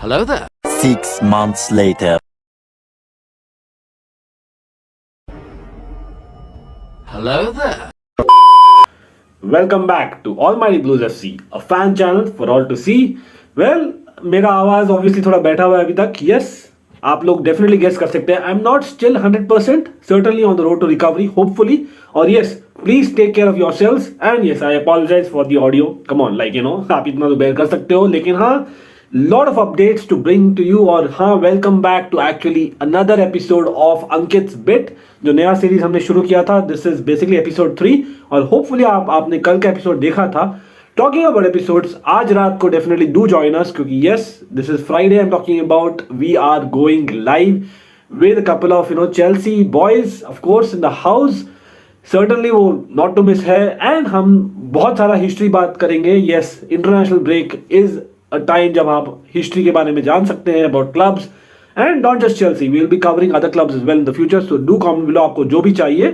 Hello there. 6 months later. Hello there. Welcome back to Almighty Blues FC, a fan channel for all to see. Well, मेरा आवाज obviously थोड़ा बैठा हुआ है अभी तक. यस, आप लोग डेफिनेटली गेस कर सकते हैं. I am not still 100%, certainly on the road to recovery, hopefully. और yes, please take care of yourselves. And yes, I apologise for the audio. Come on, like आप इतना तो bear कर सकते हो. लेकिन हाँ, lot of updates to bring to you. और हाँ, welcome back to actually another episode of Ankit's bit, जो नया सीरीज हमने शुरू किया था. दिस इज बेसिकली एपिसोड 3 और होपफुली आपने कल का एपिसोड देखा था. टॉकिंग अबाउट एपिसोड्स, आज रात को डेफिनेटली डू जॉइन अस, क्योंकि yes, this is Friday. I am talking about we are going live with a couple of Chelsea boys of course in the house. Certainly वो not to miss है. And हम बहुत सारा history बात करेंगे. Yes, international break is a time जब आप history के बारे में जान सकते हैं about clubs and not just Chelsea. We will be covering other clubs as well in the future. So do comment below आपको जो भी चाहिए.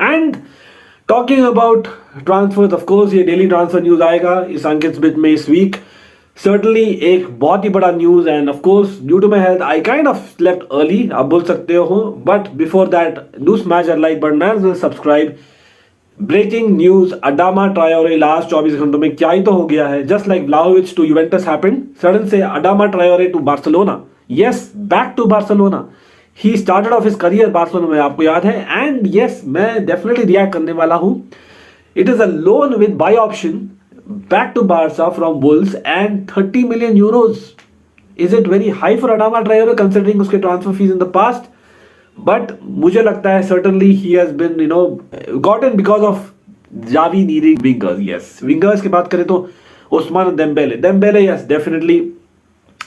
And talking about transfers, of course ये डेली ट्रांसफर न्यूज आएगा इस अंकित्स बिट में इस week. Certainly एक बहुत ही बड़ा news. And of course due to my health I kind of slept early, आप बोल सकते हो. But before that, do smash that like button and subscribe. Breaking news, Adama Traore last 24 घंटों में क्या ही तो हो गया है. Just like Vlahovic to Juventus happened, sudden से Adama Traore to Barcelona. Yes, back to Barcelona. He started off his career Barcelona में, आपको याद है. एंड यस, मैं डेफिनेटली रिएक्ट करने वाला हूं. It is a loan with buy option back to Barça from Wolves and 30 million euros. Is it very high for Adama Traore considering उसके transfer fees in the past? But मुझे लगता है certainly he has been gotten because of Xavi needing wingers. Yes, wingers की बात करें तो Ousmane Dembele yes, definitely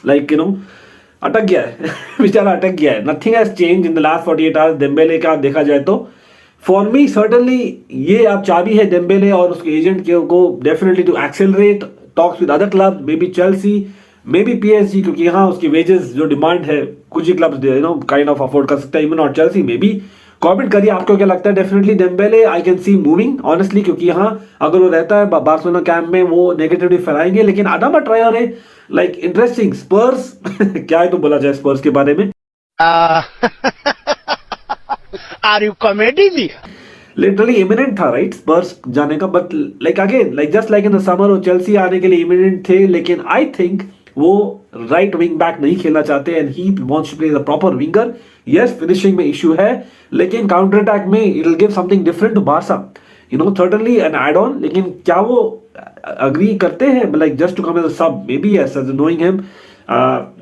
like अटक गया है बेचारा अटक गया है. Nothing has change in the last 48 hours Dembélé का देखा जाए तो. फॉर मी सर्टनली ये अब चाबी है डेम्बेले और उसके एजेंट को definitely to accelerate talks with other club, maybe Chelsea, maybe PSG, क्योंकि यहाँ उसकी वेजेस जो डिमांड है कुछ ही क्लब्स काइंड ऑफ अफोर्ड कर सकता है, even not Chelsea. Maybe comment करिए आपको क्या लगता है. Definitely Dembele I can see moving honestly, क्योंकि यहाँ अगर वो रहता है बार्सिलोना कैंप में वो नेगेटिविटी फैलाएंगे. लेकिन Adama Traore like interesting. Spurs क्या है तो बोला जाए स्पर्स के बारे में. Are you comedy? Literally imminent था राइट स्पर्स जाने का. But like again, like just like in the summer वो चेल्सी आने के लिए इमिनेंट थे. लेकिन आई थिंक वो राइट विंग बैक नहीं खेलना चाहते and he wants to play the proper winger. Yes, finishing में इशू है, लेकिन काउंटर अटैक में it will give something different to Barça. Certainly an add on. लेकिन क्या वो अग्री करते हैं like just to come as a sub? Maybe yes, as knowing him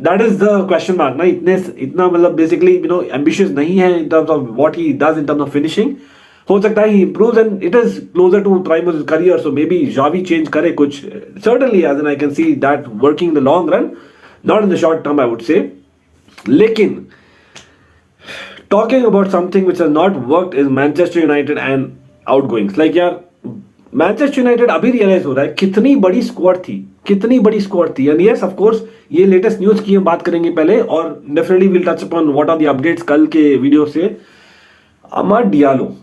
that is the question mark ना. इतना मतलब basically ambitious नहीं है in terms of what he does in terms of finishing. हो सकता है ही improves and it is closer to prime of his career, so maybe Xavi change करे कुछ. Certainly as in I can see that working in the long run, not in the short term I would say. लेकिन talking about something which has not worked is Manchester United and outgoings. Like यार, Manchester United अभी realise हो रहा है कितनी बड़ी squad थी. And yes, of course ये लेटेस्ट न्यूज की हम बात करेंगे पहले, और definitely we'll touch upon what are the updates कल के वीडियो से. Amad Diallo,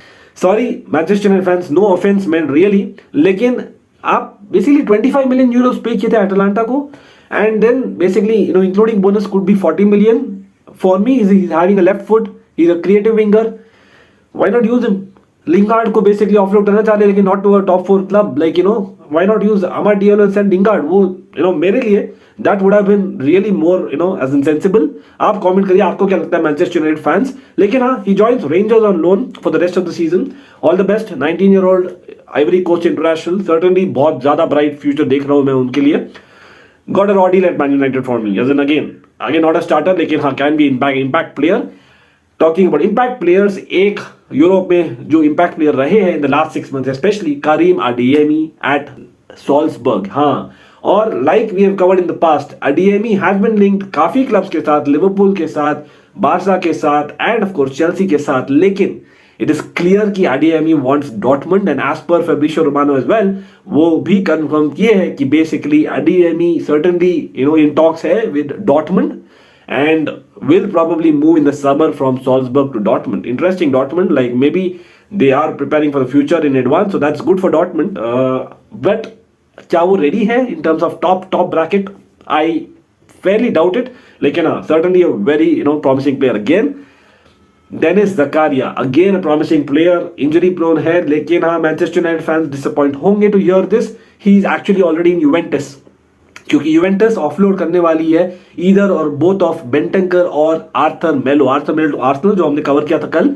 sorry Manchester United fans, no offence man really, लेकिन आप बेसिकली 25 million euros पे किए थे अटलांटा को. And then basically including bonus could be 40 million. For me is having a left foot, he is a creative winger. Why not use him? Lingard को basically offload करना चाह रहे, लेकिन not to a top 4 club. Like why not use Amad Diallo and Lingard? वो मेरे लिए that would have been really more as insensible. आप comment करिए आपको क्या लगता है मैनचेस्टर यूनाइटेड फैंस. लेकिन हाँ, he joins Rangers on loan for the rest of the season. All the best. 19-year-old Ivory Coast international, certainly बहुत ज्यादा bright future देख रहा हूँ मैं उनके लिए. Got a raw deal at Man United for me. As in again not a starter, लेकिन हाँ can be impact player. Talking about impact players, एक यूरोप में जो impact player रहे हैं in the last 6 months, especially Karim Adeyemi at Salzburg. हाँ, और like we have covered in the past, Adeyemi has been linked काफी clubs के साथ, लिवरपूल के साथ, बार्सा के साथ एंड ऑफ कोर्स चेल्सी के साथ. लेकिन इट इज क्लियर कि Adeyemi wants Dortmund and as per Fabrizio Romano as well, वो भी कंफर्म किए हैं कि बेसिकली अडीएमी सर्टेनली इन टॉक्स है with Dortmund and will probably move in the summer from Salzburg to Dortmund. Interesting, Dortmund, like maybe they are preparing for the future in advance, so that's good for Dortmund. But क्या वो ready है in terms of top bracket? I fairly doubt it. लेकिन हाँ, certainly a very promising player again. Denis Zakaria again a promising player, injury prone है, लेकिन हाँ Manchester United fans disappoint होंगे to hear this. He is actually already in Juventus, क्योंकि Juventus offload करने वाली है ईदर और बोथ ऑफ बेंटंकर और आर्थर मेलो टू आर्सेनल, जो हमने कवर किया था कल.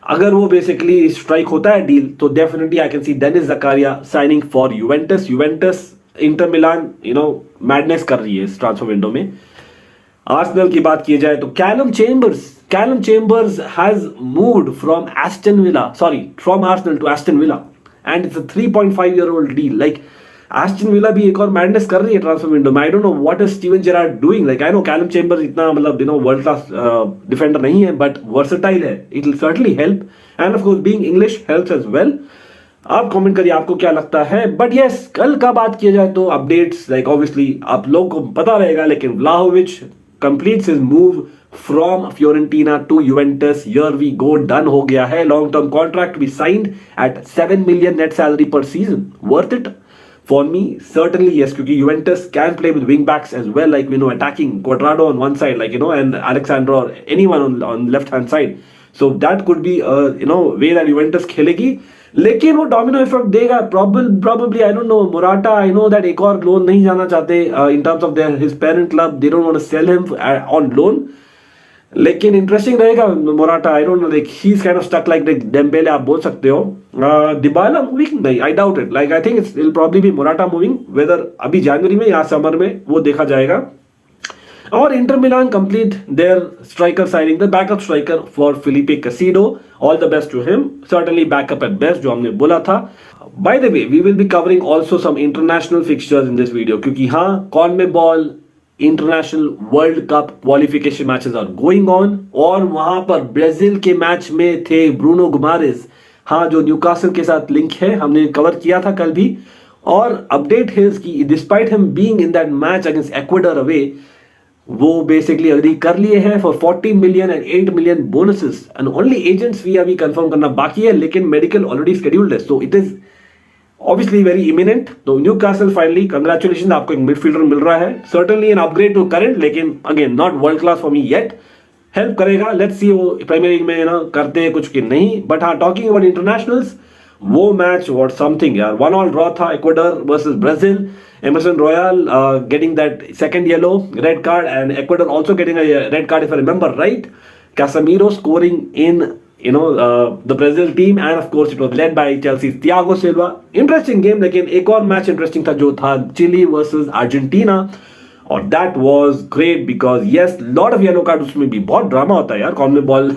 अगर वो बेसिकली स्ट्राइक होता है डील, तो definitely I can see Denis Zakaria signing for Juventus. Inter Milan madness कर रही है इस ट्रांसफर विंडो में. आर्सेनल की बात की जाए तो Callum chambers has moved from Arsenal to Aston Villa, and it's a 3.5-year-old deal. Like Aston Villa भी एक और मैडनेस कर रही है ट्रांसफर विंडो में. I don't know what is Steven Gerrard doing. Like I know Callum Chambers इतना मतलब world class defender नहीं है, बट वर्सेटाइल है. It will certainly help, and of course being English helps as well. आप comment करिए आपको क्या लगता है. बट यस, कल का बात किया जाए तो अपडेट्स लाइक ऑब्वियसली आप लोगों को पता रहेगा, लेकिन Vlahovic completes his move from Fiorentina to Juventus. Here we go, done हो गया है. Long term contract to be signed at 7 million net salary per season. Worth it? For me, certainly yes, क्योंकि Juventus can play with wing backs as well, like attacking Cuadrado on one side, like and Alexandro or anyone on left hand side. So that could be way that Juventus खेलेगी. लेकिन वो domino effect देगा probably. I don't know, Morata, I know that एक और loan नहीं जाना चाहते in terms of his parent club. They don't want to sell him on loan. लेकिन इंटरेस्टिंग रहेगा Morata. I don't know, like he's kind of stuck like Dembele आप बोल सकते हो. Dybala moving नहीं, I doubt it. Like I think it'll probably be Morata moving, whether अभी जनवरी में या समर में वो देखा जाएगा. और Inter Milan complete their striker signing, the backup striker for Felipe Caicedo. All the best to him, certainly backup at best, जो हमने बोला था. By the way, we will be covering also some international fixtures in this video, क्योंकि हाँ, CONMEBOL international world cup qualification matches are going on, और वहां पर Brazil के मैच में थे ब्रूनो गुमारेज, हाँ, जो न्यूकासल के साथ लिंक है, हमने कवर किया था कल भी. और अपडेट है कि despite him being in that match against Ecuador away, वो बेसिकली अग्री कर लिए हैं for 40 million and 8 million bonuses, and only agents fee अभी कंफर्म करना बाकी है, लेकिन मेडिकल ऑलरेडी शेड्यूल्ड है. So it is obviously very imminent. तो न्यूकासल फाइनली, कंग्रेचुलेशन, आपको एक मिडफील्डर मिल रहा है. Certainly an upgrade to current, लेकिन again not world class for me yet. Help करेगा, लेट्स सी वो प्रीमियर लीग में करते हैं कुछ कि नहीं. बट हाँ, टॉकिंग अबाउट इंटरनेशनल्स, वो मैच वॉट समथिंग यार. 1-1 ड्रॉ था Ecuador versus Brazil. Emerson Royal getting that second yellow red card, and Ecuador also getting a red card if I remember right. Casemiro scoring in the Brazil team, and of course it was led by Chelsea's Thiago Silva. Interesting game. लेकिन एक और match interesting था जो था Chile versus Argentina, और that was great because yes, lot of yellow card. उसमें भी बहुत ड्रामा होता है यार CONMEBOL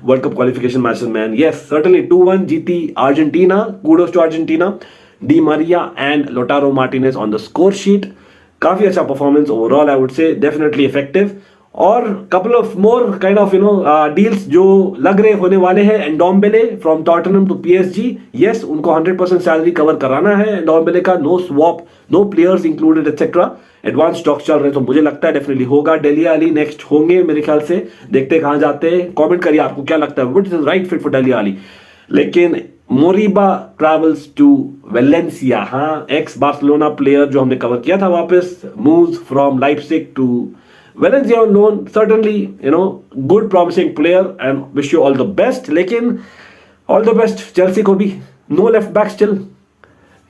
World cup qualification matches में. यस, सर्टेनली 2-1 जीती Argentina. Kudos to Argentina. Di Maria and Lautaro Martinez on the score sheet. काफी अच्छा performance overall, I would say, definitely effective. और couple of more kind of deals जो लग रहे होने वाले हैं. Ndombele from Tottenham to PSG. Yes, उनको 100% सैलरी कवर कराना है एंडोम्बेले का. No swap, no players included etcetera. Advance stock चल रहे, तो मुझे लगता है डेफिनेटली होगा. डेली अली नेक्स्ट होंगे मेरे ख्याल से. देखते कहां जाते हैं. कमेंट करिए आपको क्या लगता है, what is the right fit for Dele Alli. लेकिन मोरिबा ट्रैवल्स टू वेलेंसिया, हाँ, एक्स बार्सिलोना प्लेयर जो हमने कवर किया था, वापस moves from Leipzig to Valencia on loan. Certainly good promising player, and wish you all the best. लेकिन all the best Chelsea को भी. No left back still.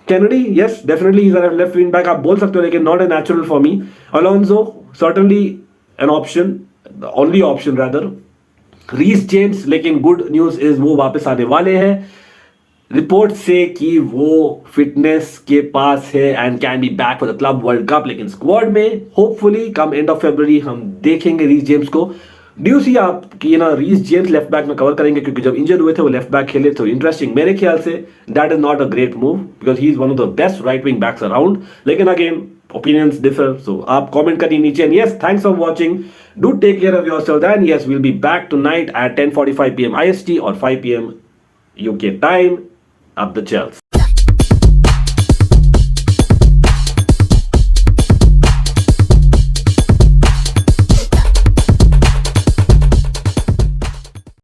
Kennedy, yes, definitely is a left wing back आप बोल सकते हो, लेकिन not a natural for me. Alonso certainly an option, only option rather. Reece James, लेकिन good news is वो वापस आने वाले हैं. रिपोर्ट से कि वो फिटनेस के पास है and can be back for the club world cup, लेकिन स्क्वाड में hopefully come end of February हम देखेंगे रीस जेम्स को. ड्यू सी आप कि रीस जेम्स लेफ्ट बैक में कवर करेंगे, क्योंकि जब इंजर्ड हुए थे वो लेफ्ट बैक खेले. तो इंटरेस्टिंग, मेरे ख्याल से that is not a great move, because he is one of the best right wing backs around. लेकिन अगेन opinions differ, so आप comment करिए नीचे. And yes, thanks for watching. Do take care of yourself, and yes, we'll be back tonight at 10:45 PM IST or 5 PM UK time. Up the Chelsea.